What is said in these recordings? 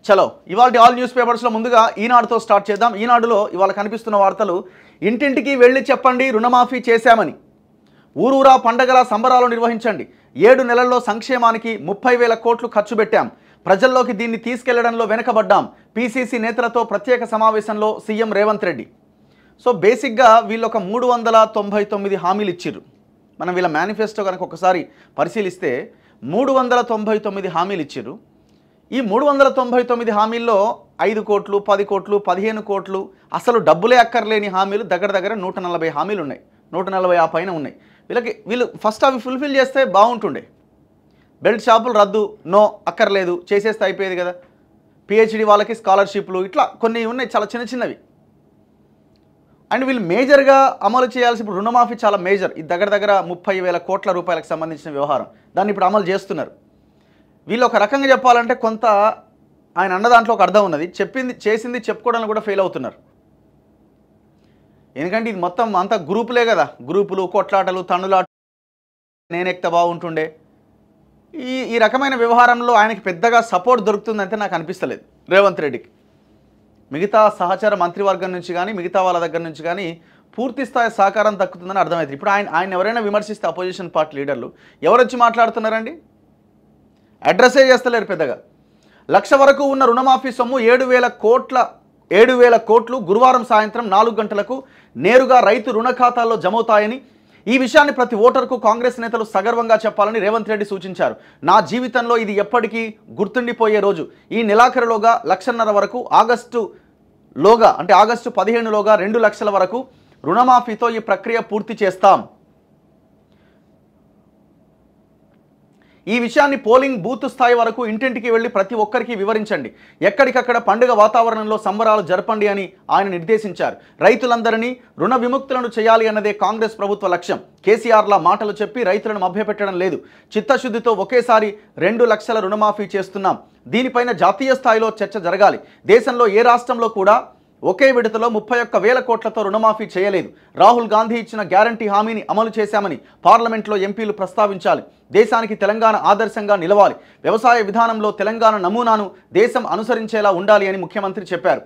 చలో ఇవాల్టి all news పేపర్స్లో ముందుగా ఈనాడుతో స్టార్ట్ చేద్దాం. ఈనాడులో ఇవాళ కనిపిస్తున్న వార్తలు, ఇంటింటికి వెళ్ళి చెప్పండి రుణమాఫీ చేశామని, ఊరూరా పండగల సంబరాలు నిర్వహించండి, 7 నెలల్లో సంక్షేమానికి 30,000 కోట్లు ఖర్చు పెట్టాం, ప్రజల్లోకి దీన్ని తీసుకెళ్లడంలో వెనకబడ్డాం, పీసీసీ నేతలతో ప్రత్యేక సమావేశంలో సీఎం రేవంత్ రెడ్డి. సో బేసిక్గా వీళ్ళు ఒక 399 హామీలు ఇచ్చిర్రు. మనం వీళ్ళ మేనిఫెస్టో కనుక ఒకసారి పరిశీలిస్తే 399 హామీలు ఇచ్చిర్రు. ఈ 399 హామీల్లో 5 కోట్లు, 10 కోట్లు, 15 కోట్లు అసలు డబ్బులే అక్కర్లేని హామీలు దగ్గర 140 హామీలు ఉన్నాయి. 140 ఆ పైన ఉన్నాయి. వీళ్ళు ఫస్ట్ అవి ఫుల్ఫిల్ చేస్తే బాగుంటుండే. బెల్ట్ షాపులు రద్దు, నో అక్కర్లేదు, చేసేస్తే అయిపోయేది కదా. పిహెచ్డి వాళ్ళకి స్కాలర్షిప్లు, ఇట్లా కొన్ని ఉన్నాయి చాలా చిన్నవి. అండ్ వీళ్ళు మేజర్గా అమలు చేయాల్సి, ఇప్పుడు రుణమాఫీ చాలా మేజర్, ఇది దగ్గర 30,000 కోట్ల రూపాయలకు సంబంధించిన వ్యవహారం. దాన్ని ఇప్పుడు అమలు చేస్తున్నారు. వీళ్ళు ఒక రకంగా చెప్పాలంటే కొంత ఆయన అన్న దాంట్లో ఒక అర్థం ఉన్నది, చెప్పింది చేసింది చెప్పుకోవడానికి కూడా ఫెయిల్ అవుతున్నారు. ఎందుకంటే ఇది మొత్తం అంతా గ్రూపులే కదా, గ్రూపులు, కొట్లాటలు, తన్నులాట, నేనెక్త బాగుంటుండే. ఈ రకమైన వ్యవహారంలో ఆయనకి పెద్దగా సపోర్ట్ దొరుకుతుందంటే నాకు అనిపిస్తలేదు రేవంత్ రెడ్డికి. మిగతా సహచార మంత్రివర్గం నుంచి కానీ మిగతా వాళ్ళ దగ్గర నుంచి కానీ పూర్తి స్థాయి సహకారం దక్కుతుందని అర్థమవుతుంది. ఇప్పుడు ఆయన ఎవరైనా విమర్శిస్తే అపోజిషన్ పార్టీ లీడర్లు ఎవరు వచ్చి మాట్లాడుతున్నారండి? అడ్రస్సే చేస్తలేరు పెద్దగా. 1,00,000 వరకు ఉన్న రుణమాఫీ సొమ్ము 7,000 కోట్లు గురువారం సాయంత్రం 4 గంటలకు నేరుగా రైతు రుణ ఖాతాల్లో జమవుతాయని, ఈ విషయాన్ని ప్రతి ఓటర్కు కాంగ్రెస్ నేతలు సగర్వంగా చెప్పాలని రేవంత్ రెడ్డి సూచించారు. నా జీవితంలో ఇది ఎప్పటికీ గుర్తుండిపోయే రోజు. ఈ నెలాఖరులోగా 1,50,000 వరకు, ఆగస్టు 15లోగా 2 లక్షల వరకు రుణమాఫీతో ఈ ప్రక్రియ పూర్తి చేస్తాం. ఈ విషయాన్ని పోలింగ్ బూత్ స్థాయి వరకు ఇంటింటికి వెళ్ళి ప్రతి ఒక్కరికి వివరించండి, ఎక్కడికక్కడ పండుగ వాతావరణంలో సంబరాలు జరపండి అని ఆయన నిర్దేశించారు. రైతులందరినీ రుణ విముక్తులను చేయాలి అన్నదే కాంగ్రెస్ ప్రభుత్వ లక్ష్యం. కేసీఆర్లా మాటలు చెప్పి రైతులను మభ్యపెట్టడం లేదు. చిత్తశుద్ధితో ఒకేసారి 2 లక్షల రుణమాఫీ చేస్తున్నాం. దీనిపైన జాతీయ స్థాయిలో చర్చ జరగాలి. దేశంలో ఏ రాష్ట్రంలో కూడా ఒకే విడతలో 31,000 కోట్లతో రుణమాఫీ చేయలేదు. రాహుల్ గాంధీ ఇచ్చిన గ్యారంటీ హామీని అమలు చేశామని పార్లమెంట్లో ఎంపీలు ప్రస్తావించాలి. దేశానికి తెలంగాణ ఆదర్శంగా నిలవాలి. వ్యవసాయ విధానంలో తెలంగాణ నమూనాను దేశం అనుసరించేలా ఉండాలి అని ముఖ్యమంత్రి చెప్పారు.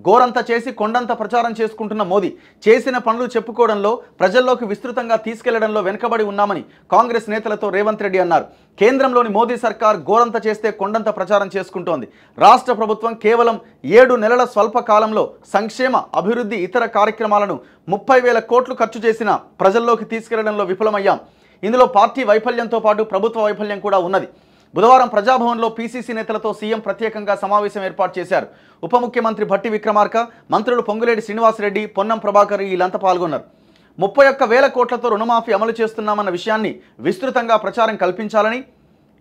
గోరంత చేసి కొండంత ప్రచారం చేసుకుంటున్న మోదీ చేసిన పనులు చెప్పుకోవడంలో, ప్రజల్లోకి విస్తృతంగా తీసుకెళ్లడంలో వెనుకబడి ఉన్నామని కాంగ్రెస్ నేతలతో రేవంత్ రెడ్డి అన్నారు. కేంద్రంలోని మోదీ సర్కార్ గోరంత చేస్తే కొండంత ప్రచారం చేసుకుంటోంది. రాష్ట్ర ప్రభుత్వం కేవలం 7 నెలల స్వల్ప కాలంలో సంక్షేమ, అభివృద్ధి, ఇతర కార్యక్రమాలను 30,000 కోట్లు ఖర్చు చేసిన ప్రజల్లోకి తీసుకెళ్లడంలో విఫలమయ్యాం. ఇందులో పార్టీ వైఫల్యంతో పాటు ప్రభుత్వ వైఫల్యం కూడా ఉన్నది. బుధవారం ప్రజాభవన్లో పీసీసీ నేతలతో సీఎం ప్రత్యేకంగా సమావేశం ఏర్పాటు చేశారు. ఉప ముఖ్యమంత్రి భట్టి విక్రమార్క, మంత్రులు పొంగులేటి శ్రీనివాసరెడ్డి, పొన్నం ప్రభాకర్ వీళ్ళంతా పాల్గొన్నారు. 31,000 కోట్లతో రుణమాఫీ అమలు చేస్తున్నామన్న విషయాన్ని విస్తృతంగా ప్రచారం కల్పించాలని,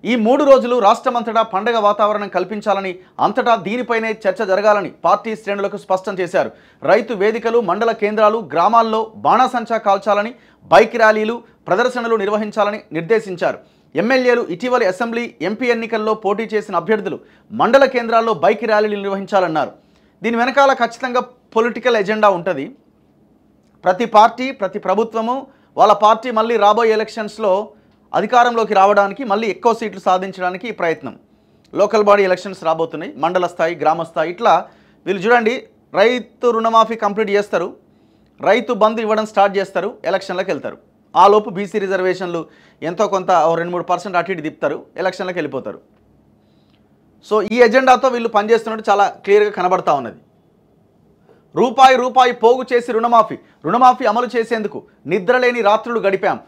ఈ 3 రోజులు రాష్ట్రమంతటా పండగ వాతావరణం కల్పించాలని, అంతటా దీనిపైనే చర్చ జరగాలని పార్టీ శ్రేణులకు స్పష్టం చేశారు. రైతు వేదికలు, మండల కేంద్రాలు, గ్రామాల్లో బాణాసంచా కాల్చాలని, బైక్ ర్యాలీలు, ప్రదర్శనలు నిర్వహించాలని నిర్దేశించారు. ఎమ్మెల్యేలు, ఇటీవలి అసెంబ్లీ, ఎంపీ ఎన్నికల్లో పోటీ చేసిన అభ్యర్థులు మండల కేంద్రాల్లో బైక్ ర్యాలీలు నిర్వహించాలన్నారు. దీని వెనకాల ఖచ్చితంగా పొలిటికల్ ఎజెండా ఉంటుంది. ప్రతి పార్టీ, ప్రతి ప్రభుత్వము వాళ్ళ పార్టీ మళ్ళీ రాబోయే ఎలక్షన్స్లో అధికారంలోకి రావడానికి, మళ్ళీ ఎక్కువ సీట్లు సాధించడానికి ఈ ప్రయత్నం. లోకల్ బాడీ ఎలక్షన్స్ రాబోతున్నాయి, మండల స్థాయి, గ్రామ స్థాయి, ఇట్లా వీళ్ళు చూడండి రైతు రుణమాఫీ కంప్లీట్ చేస్తారు, రైతు బంధు ఇవ్వడం స్టార్ట్ చేస్తారు, ఎలక్షన్లకు వెళ్తారు. ఆ లోపు బీసీ రిజర్వేషన్లు ఎంతో కొంత 2-3% అటు ఇటు తిప్పుతారు, ఎలక్షన్లకు వెళ్ళిపోతారు. సో ఈ ఎజెండాతో వీళ్ళు పనిచేస్తున్నట్టు చాలా క్లియర్గా కనబడతా ఉన్నది. రూపాయి పోగు చేసి రుణమాఫీ అమలు చేసేందుకు నిద్రలేని రాత్రులు గడిపాం,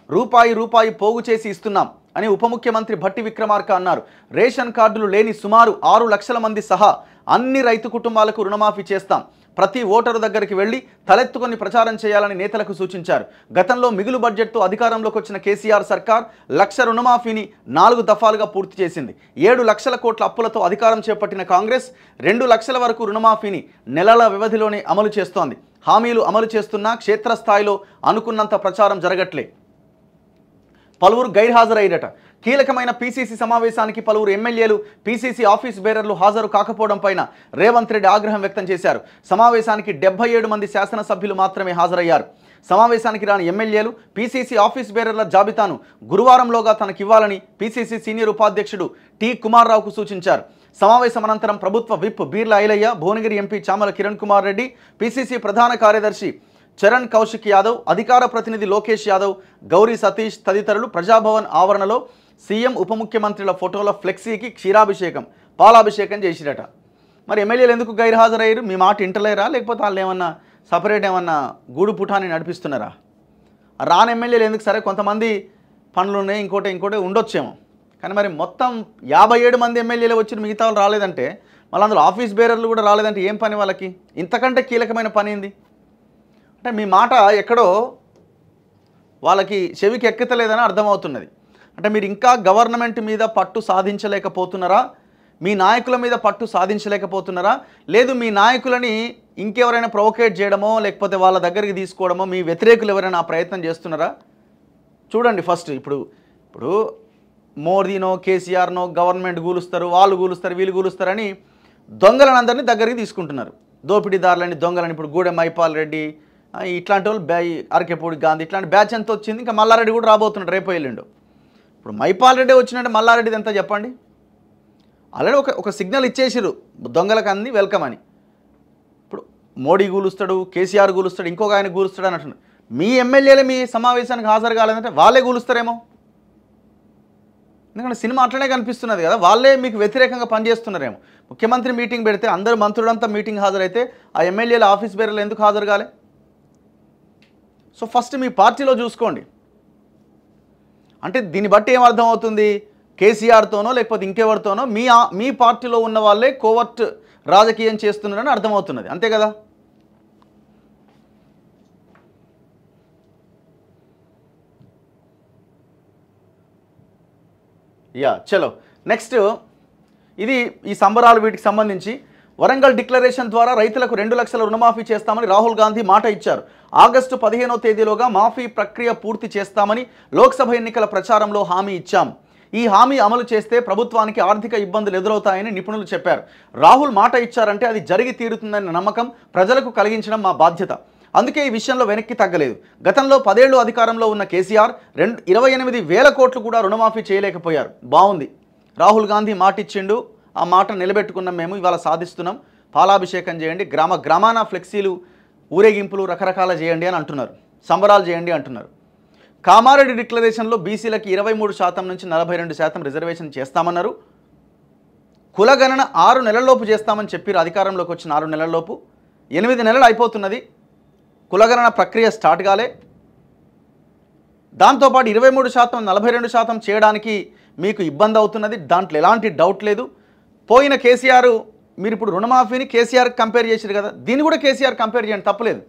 రూపాయి పోగు చేసి ఇస్తున్నాం అని ఉప ముఖ్యమంత్రి భట్టి విక్రమార్క అన్నారు. రేషన్ కార్డులు లేని సుమారు 6 లక్షల మంది సహా అన్ని రైతు కుటుంబాలకు రుణమాఫీ చేస్తాం. ప్రతి ఓటరు దగ్గరికి వెళ్లి తలెత్తుకొని ప్రచారం చేయాలని నేతలకు సూచించారు. గతంలో మిగులు బడ్జెట్తో అధికారంలోకి వచ్చిన కేసీఆర్ సర్కార్ 1,00,000 రుణమాఫీని 4 దఫాలుగా పూర్తి చేసింది. 7 లక్షల కోట్ల అప్పులతో అధికారం చేపట్టిన కాంగ్రెస్ 2 లక్షల వరకు రుణమాఫీని నెలల వ్యవధిలోనే అమలు చేస్తోంది. హామీలు అమలు చేస్తున్నా క్షేత్రస్థాయిలో అనుకున్నంత ప్రచారం జరగట్లే. పలువురు గైర్హాజరయ్యారట. కీలకమైన పీసీసీ సమావేశానికి పలువురు ఎమ్మెల్యేలు, పీసీసీ ఆఫీస్ బేరర్లు హాజరు కాకపోవడం పైన రేవంత్ రెడ్డి ఆగ్రహం వ్యక్తం చేశారు. సమావేశానికి 77 మంది శాసనసభ్యులు మాత్రమే హాజరయ్యారు. సమావేశానికి రాని ఎమ్మెల్యేలు, పీసీసీ ఆఫీస్ బేరర్ల జాబితాను గురువారంలోగా తనకివ్వాలని పీసీసీ సీనియర్ ఉపాధ్యక్షుడు టి కుమార్ రావుకు సూచించారు. సమావేశం అనంతరం ప్రభుత్వ whip Beerla Ilaiah, Bhuvanagiri MP Chamala Kiran Kumar Reddy, PCC ప్రధాన కార్యదర్శి చరణ్ కౌశిక్ యాదవ్, అధికార ప్రతినిధి లోకేష్ యాదవ్, గౌరీ సతీష్ తదితరులు ప్రజాభవన్ ఆవరణలో సీఎం ఉప ముఖ్యమంత్రుల ఫోటోల ఫ్లెక్సీకి క్షీరాభిషేకం, పాలాభిషేకం చేసిరట. మరి ఎమ్మెల్యేలు ఎందుకు గైర్హాజరయ్యారు? మీ మాట ఇంటలేరా, లేకపోతే వాళ్ళు ఏమన్నా సపరేట్ ఏమన్నా గూడు పుటాన్ని నడిపిస్తున్నారా? రాని ఎమ్మెల్యేలు ఎందుకు? సరే కొంతమంది పనులు ఉన్నాయి, ఇంకోటి ఉండొచ్చేమో, కానీ మరి మొత్తం 57 మంది ఎమ్మెల్యేలు వచ్చి మిగతా వాళ్ళు రాలేదంటే, మళ్ళీ అందులో ఆఫీస్ బేరర్లు కూడా రాలేదంటే ఏం పని వాళ్ళకి? ఇంతకంటే కీలకమైన పని ఏంది? అంటే మీ మాట ఎక్కడో వాళ్ళకి చెవికి ఎక్కతలేదని అర్థమవుతున్నది. అంటే మీరు ఇంకా గవర్నమెంట్ మీద పట్టు సాధించలేకపోతున్నారా? మీ నాయకుల మీద పట్టు సాధించలేకపోతున్నారా? లేదు మీ నాయకులని ఇంకెవరైనా ప్రొవోకేట్ చేయడమో లేకపోతే వాళ్ళ దగ్గరికి తీసుకోవడమో మీ వ్యతిరేకులు ఎవరైనా ప్రయత్నం చేస్తున్నారా? చూడండి ఫస్ట్ ఇప్పుడు మోదీనో కేసీఆర్నో గవర్నమెంట్ కూలుస్తారు, వాళ్ళు కూలుస్తారు, వీళ్ళు కూలుస్తారని దొంగలనందరినీ దగ్గరికి తీసుకుంటున్నారు. దోపిడీదారులని, దొంగలని. ఇప్పుడు గూడెం మైపాల్ రెడ్డి ఇట్లాంటి వాళ్ళు, అరకెపూడి గాంధీ ఇట్లాంటి బ్యాచ్ ఎంత వచ్చింది. ఇంకా మల్లారెడ్డి కూడా రాబోతున్నాడు రేపు ఎల్లుండు. ఇప్పుడు మైపాల్ రెడ్డి వచ్చినట్టే మల్లారెడ్డిది ఎంత చెప్పండి? ఆల్రెడీ ఒక సిగ్నల్ ఇచ్చేసిరు దొంగలకు అన్ని వెల్కమ్ అని. ఇప్పుడు మోడీ కూలుస్తాడు, కేసీఆర్ కూలుస్తాడు, ఇంకొక ఆయన కూలుస్తాడు అని అంటున్నారు. మీ ఎమ్మెల్యేలే మీ సమావేశానికి హాజరు కాలేదంటే వాళ్ళే కూలుస్తారేమో. ఎందుకంటే సినిమా అట్లనే కనిపిస్తున్నది కదా, వాళ్ళే మీకు వ్యతిరేకంగా పనిచేస్తున్నారేమో. ముఖ్యమంత్రి మీటింగ్ పెడితే అందరు మంత్రులంతా మీటింగ్ హాజరైతే ఆ ఎమ్మెల్యేల ఆఫీస్ బేరర్లు ఎందుకు హాజరు కాలే? సో ఫస్ట్ మీ పార్టీలో చూసుకోండి. అంటే దీన్ని బట్టి ఏమర్థం అవుతుంది? కేసీఆర్తోనో లేకపోతే ఇంకెవరితోనో మీ పార్టీలో ఉన్న వాళ్ళే కోవర్ట్ రాజకీయం చేస్తున్నారని అర్థమవుతున్నది, అంతే కదా? చలో నెక్స్ట్ ఇది ఈ సంబరాలు వీటికి సంబంధించి వరంగల్ డిక్లరేషన్ ద్వారా రైతులకు 2 లక్షల రుణమాఫీ చేస్తామని రాహుల్ గాంధీ మాట ఇచ్చారు. ఆగస్టు 15వ తేదీలోగా మాఫీ ప్రక్రియ పూర్తి చేస్తామని లోక్సభ ఎన్నికల ప్రచారంలో హామీ ఇచ్చాం. ఈ హామీ అమలు చేస్తే ప్రభుత్వానికి ఆర్థిక ఇబ్బందులు ఎదురవుతాయని నిపుణులు చెప్పారు. రాహుల్ మాట ఇచ్చారంటే అది జరిగి తీరుతుందన్న నమ్మకం ప్రజలకు కలిగించడం మా బాధ్యత. అందుకే ఈ విషయంలో వెనక్కి తగ్గలేదు. గతంలో 10 ఏళ్లు అధికారంలో ఉన్న కేసీఆర్ 28,000 కోట్లు కూడా రుణమాఫీ చేయలేకపోయారు. బాగుంది, రాహుల్ గాంధీ మాట ఇచ్చిండు, ఆ మాట నిలబెట్టుకున్నాం, మేము ఇవాళ సాధిస్తున్నాం. పాలాభిషేకం చేయండి, గ్రామాన ఫ్లెక్సీలు, ఊరేగింపులు రకరకాల చేయండి అని అంటున్నారు, సంబరాలు చేయండి అంటున్నారు. కామారెడ్డి డిక్లరేషన్లో బీసీలకి 23% నుంచి 42% రిజర్వేషన్ చేస్తామన్నారు. కులగణన 6 నెలల్లోపు చేస్తామని చెప్పారు. అధికారంలోకి వచ్చిన 6 నెలల్లోపు 8 నెలలు అయిపోతున్నది, కులగణన ప్రక్రియ స్టార్ట్ కాలే. దాంతోపాటు 23%, 42% చేయడానికి మీకు ఇబ్బంది అవుతున్నది, దాంట్లో ఎలాంటి డౌట్ లేదు. పోయిన కేసీఆర్, మీరు ఇప్పుడు రుణమాఫీని కేసీఆర్ కంపేర్ చేశారు కదా, దీన్ని కూడా కేసీఆర్ కంపేర్ చేయండి, తప్పలేదు.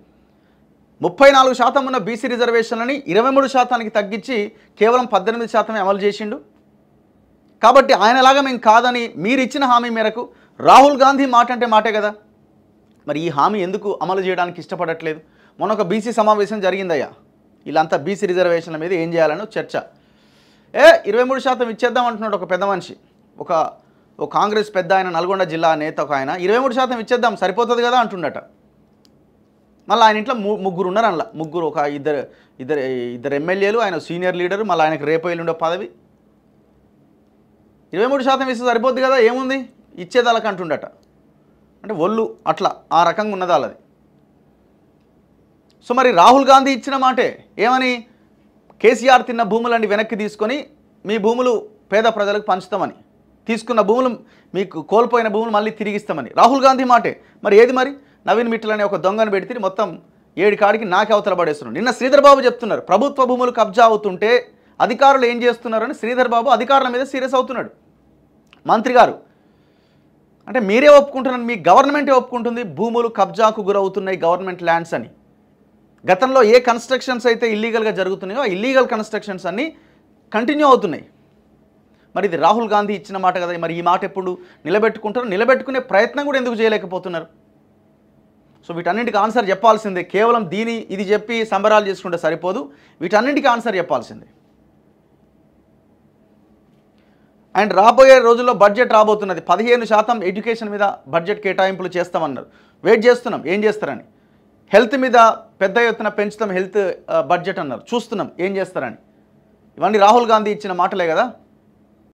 34% ఉన్న బీసీ రిజర్వేషన్లని 23%కి తగ్గించి కేవలం 18% అమలు చేసిండు. కాబట్టి ఆయనలాగా మేము కాదని మీరు ఇచ్చిన హామీ మేరకు రాహుల్ గాంధీ మాట అంటే మాటే కదా, మరి ఈ హామీ ఎందుకు అమలు చేయడానికి ఇష్టపడట్లేదు? మొన్న ఒక బీసీ సమావేశం జరిగిందయ్యా, వీళ్ళంతా బీసీ రిజర్వేషన్ల మీద ఏం చేయాలని చర్చ. 23% ఇచ్చేద్దాం అంటున్నాడు ఒక పెద్ద మనిషి, ఒక కాంగ్రెస్ పెద్ద ఆయన, నల్గొండ జిల్లా నేత ఒక ఆయన. 23% ఇచ్చేద్దాం సరిపోతుంది కదా అంటుండట. మళ్ళీ ఆయన ఇంట్లో ముగ్గురు ఉన్నారు, అందులో ముగ్గురు, ఒక ఇద్దరు ఎమ్మెల్యేలు, ఆయన సీనియర్ లీడరు, మళ్ళీ ఆయనకు రేపు ఎల్లుండే పదవి. 23% ఇస్తే సరిపోద్ది కదా, ఏముంది ఇచ్చేదాళ్ళకి అంటుండట. అంటే ఒళ్ళు అట్లా ఆ రకంగా ఉన్నది వాళ్ళది. సో మరి రాహుల్ గాంధీ ఇచ్చిన మాటే ఏమని? కేసీఆర్ తిన్న భూములన్నీ వెనక్కి తీసుకొని మీ భూములు పేద ప్రజలకు పంచుతామని, తీసుకున్న భూములు మీకు కోల్పోయిన భూములు మళ్ళీ తిరిగిస్తామని రాహుల్ గాంధీ మాటే. మరి ఏది మరి? నవీన్ మిట్టల్ అనే ఒక దొంగను పెడితే మొత్తం 7 కాడికి నాకే అవతల పడేస్తున్నాడు. నిన్న శ్రీధర్ బాబు చెప్తున్నారు, ప్రభుత్వ భూములు కబ్జా అవుతుంటే అధికారులు ఏం చేస్తున్నారని శ్రీధర్ బాబు అధికారుల మీద సీరియస్ అవుతున్నాడు. మంత్రి గారు అంటే మీరే ఒప్పుకుంటున్నారు, మీ గవర్నమెంటే ఒప్పుకుంటుంది భూములు కబ్జాకు గురవుతున్నాయి గవర్నమెంట్ ల్యాండ్స్ అని. గతంలో ఏ కన్స్ట్రక్షన్స్ అయితే ఇల్లీగల్గా జరుగుతున్నాయో ఆ ఇల్లీగల్ కన్స్ట్రక్షన్స్ అన్నీ కంటిన్యూ అవుతున్నాయి. మరి ఇది రాహుల్ గాంధీ ఇచ్చిన మాట కదా, మరి ఈ మాట ఎప్పుడు నిలబెట్టుకుంటారు? నిలబెట్టుకునే ప్రయత్నం కూడా ఎందుకు చేయలేకపోతున్నారు? సో వీటన్నింటికి ఆన్సర్ చెప్పాల్సిందే. కేవలం ఇది చెప్పి సంబరాలు చేసుకుంటే సరిపోదు, వీటన్నింటికి ఆన్సర్ చెప్పాల్సిందే. అండ్ రాబోయే రోజుల్లో బడ్జెట్ రాబోతున్నది. 15% ఎడ్యుకేషన్ మీద బడ్జెట్ కేటాయింపులు చేస్తామన్నారు. వెయిట్ చేస్తున్నాం ఏం చేస్తారని. హెల్త్ మీద పెద్ద ఎత్తున పెంచుతాం హెల్త్ బడ్జెట్ అన్నారు, చూస్తున్నాం ఏం చేస్తారని. ఇవన్నీ రాహుల్ గాంధీ ఇచ్చిన మాటలే కదా.